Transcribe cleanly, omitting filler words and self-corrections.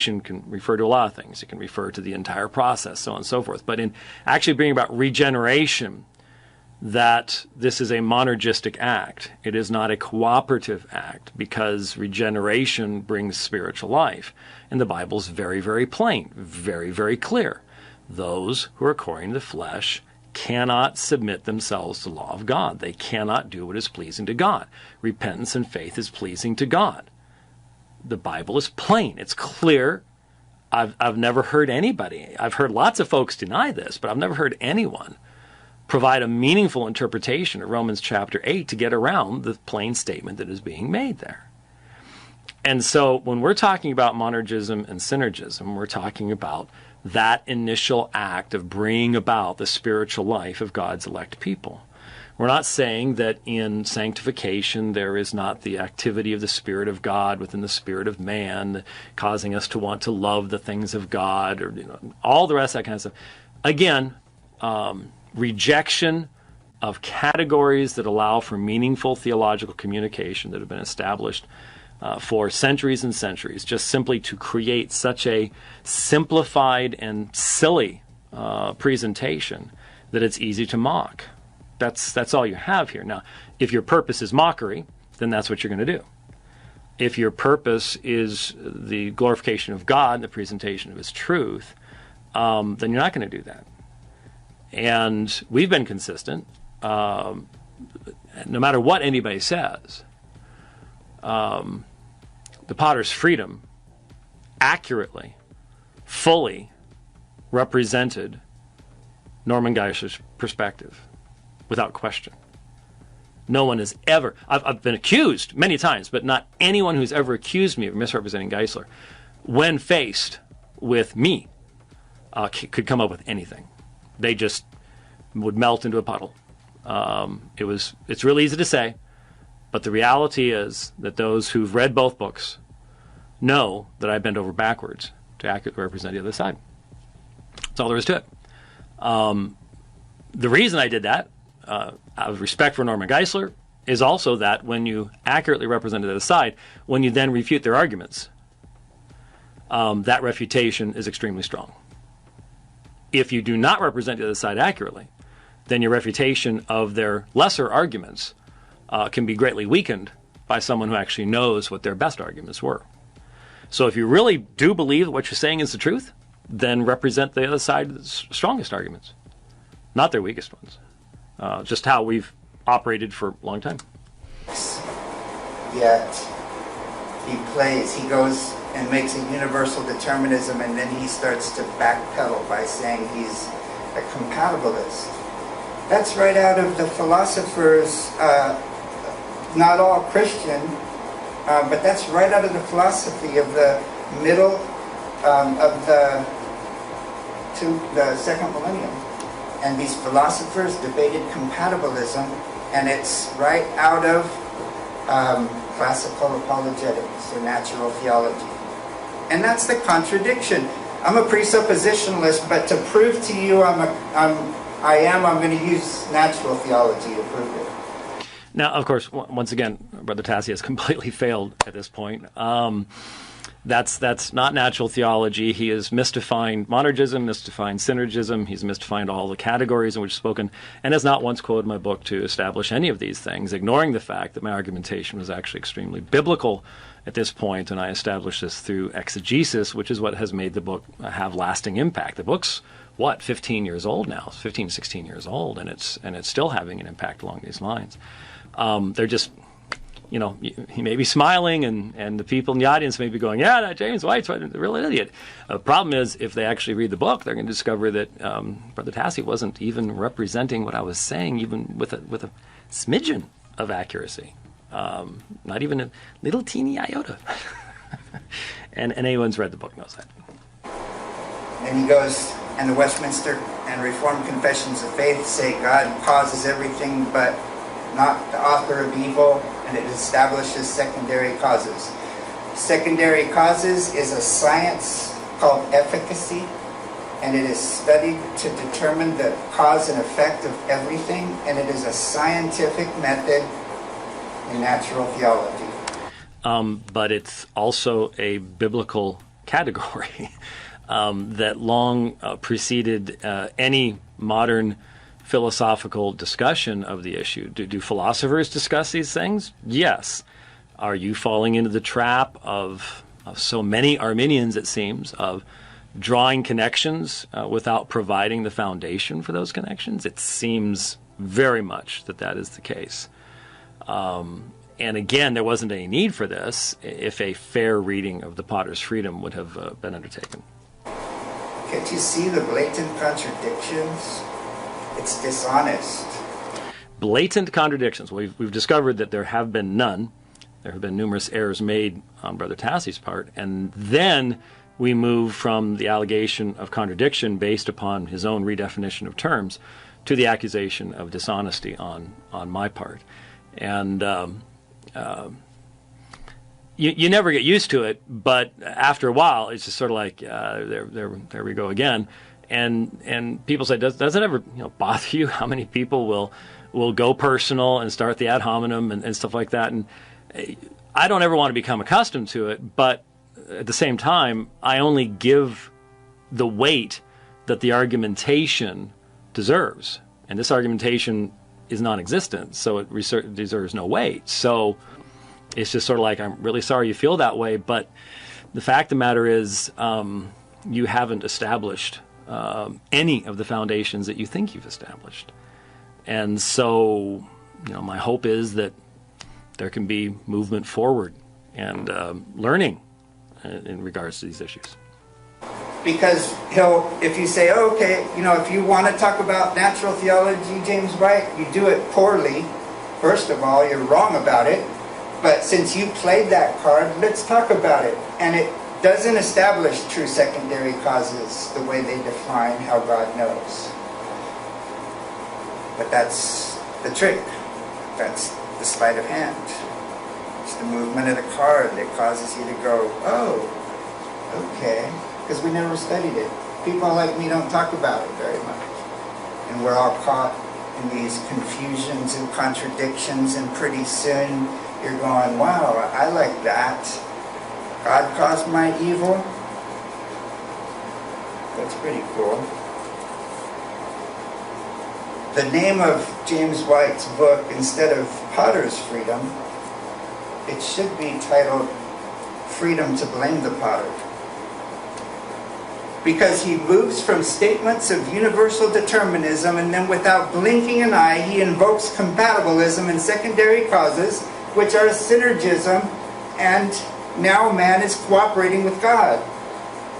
can refer to a lot of things. It can refer to the entire process, so on and so forth. But in actually bringing about regeneration, that this is a monergistic act. It is not a cooperative act, because regeneration brings spiritual life. And the Bible is very, very plain, very, very clear. Those who are according to the flesh cannot submit themselves to the law of God. They cannot do what is pleasing to God. Repentance and faith is pleasing to God. The Bible is plain. It's clear. I've never heard anybody, I've heard lots of folks deny this, but I've never heard anyone provide a meaningful interpretation of Romans chapter 8 to get around the plain statement that is being made there. And so when we're talking about monergism and synergism, we're talking about that initial act of bringing about the spiritual life of God's elect people. We're not saying that in sanctification there is not the activity of the Spirit of God within the spirit of man, causing us to want to love the things of God, or all the rest of that kind of stuff. Again, rejection of categories that allow for meaningful theological communication that have been established for centuries and centuries, just simply to create such a simplified and silly presentation that it's easy to mock. That's all you have here. Now, if your purpose is mockery, then that's what you're going to do. If your purpose is the glorification of God and the presentation of His truth, then you're not going to do that. And we've been consistent. No matter what anybody says, the Potter's Freedom accurately, fully represented Norman Geisler's perspective, without question. No one has ever, I've been accused many times, but not anyone who's ever accused me of misrepresenting Geisler, when faced with me, could come up with anything. They just would melt into a puddle. It's really easy to say, but the reality is that those who've read both books know that I bent over backwards to accurately represent the other side. That's all there is to it. The reason I did that, out of respect for Norman Geisler, is also that when you accurately represent the other side, when you then refute their arguments, that refutation is extremely strong. If you do not represent the other side accurately, then your refutation of their lesser arguments can be greatly weakened by someone who actually knows what their best arguments were. So if you really do believe that what you're saying is the truth, then represent the other side's strongest arguments, not their weakest ones. Just how we've operated for a long time. Yet he goes and makes a universal determinism, and then he starts to backpedal by saying he's a compatibilist. That's right out of the philosophers, not all Christian, but that's right out of the philosophy of the middle of the second millennium. And these philosophers debated compatibilism, and it's right out of classical apologetics or natural theology. And that's the contradiction. I'm a presuppositionalist, but to prove to you I'm going to use natural theology to prove it. Now, of course, once again, Brother Tassi has completely failed at this point. That's not natural theology. He has mystifying monergism, mystifying synergism. He's mystifying all the categories in which spoken, and has not once quoted my book to establish any of these things, ignoring the fact that my argumentation was actually extremely biblical at this point, and I established this through exegesis, which is what has made the book have lasting impact. The book's, 15 years old now, 15, 16 years old, and it's still having an impact along these lines. They're just, he may be smiling, and the people in the audience may be going, yeah, that James White's a real idiot. The problem is, if they actually read the book, they're going to discover that Brother Tassi wasn't even representing what I was saying, even with a smidgen of accuracy. Not even a little teeny iota. and anyone's read the book knows that. And he goes, and the Westminster and Reformed Confessions of Faith say God causes everything but not the author of evil, and it establishes secondary causes. Secondary causes is a science called efficacy, and it is studied to determine the cause and effect of everything, and it is a scientific method in natural theology. But it's also a biblical category that long preceded any modern philosophical discussion of the issue. Do philosophers discuss these things? Yes. Are you falling into the trap of so many Arminians, it seems, of drawing connections without providing the foundation for those connections? It seems very much that is the case. And again, there wasn't any need for this if a fair reading of the Potter's Freedom would have been undertaken. Can't you see the blatant contradictions? It's dishonest. Blatant contradictions. We've discovered that there have been none. There have been numerous errors made on Brother Tassie's part. And then we move from the allegation of contradiction based upon his own redefinition of terms to the accusation of dishonesty on my part. And you never get used to it, but after a while, it's just sort of like, there we go again. And people say, does it ever bother you how many people will go personal and start the ad hominem and stuff like that? And I don't ever want to become accustomed to it, but at the same time, I only give the weight that the argumentation deserves. And this argumentation is non-existent, so it deserves no weight. So it's just sort of like, I'm really sorry you feel that way, but the fact of the matter is you haven't established any of the foundations that you think you've established. And so, my hope is that there can be movement forward and learning in regards to these issues. Because if you say, oh, okay, if you want to talk about natural theology, James White, you do it poorly. First of all, you're wrong about it. But since you played that card, let's talk about it. And it doesn't establish true secondary causes the way they define how God knows. But that's the trick. That's the sleight of hand. It's the movement of the card that causes you to go, oh, okay. Because we never studied it. People like me don't talk about it very much. And we're all caught in these confusions and contradictions, and pretty soon you're going, wow, I like that. God caused my evil? That's pretty cool. The name of James White's book, instead of Potter's Freedom, it should be titled Freedom to Blame the Potter. Because he moves from statements of universal determinism, and then without blinking an eye, he invokes compatibilism and secondary causes, which are synergism, and now man is cooperating with God.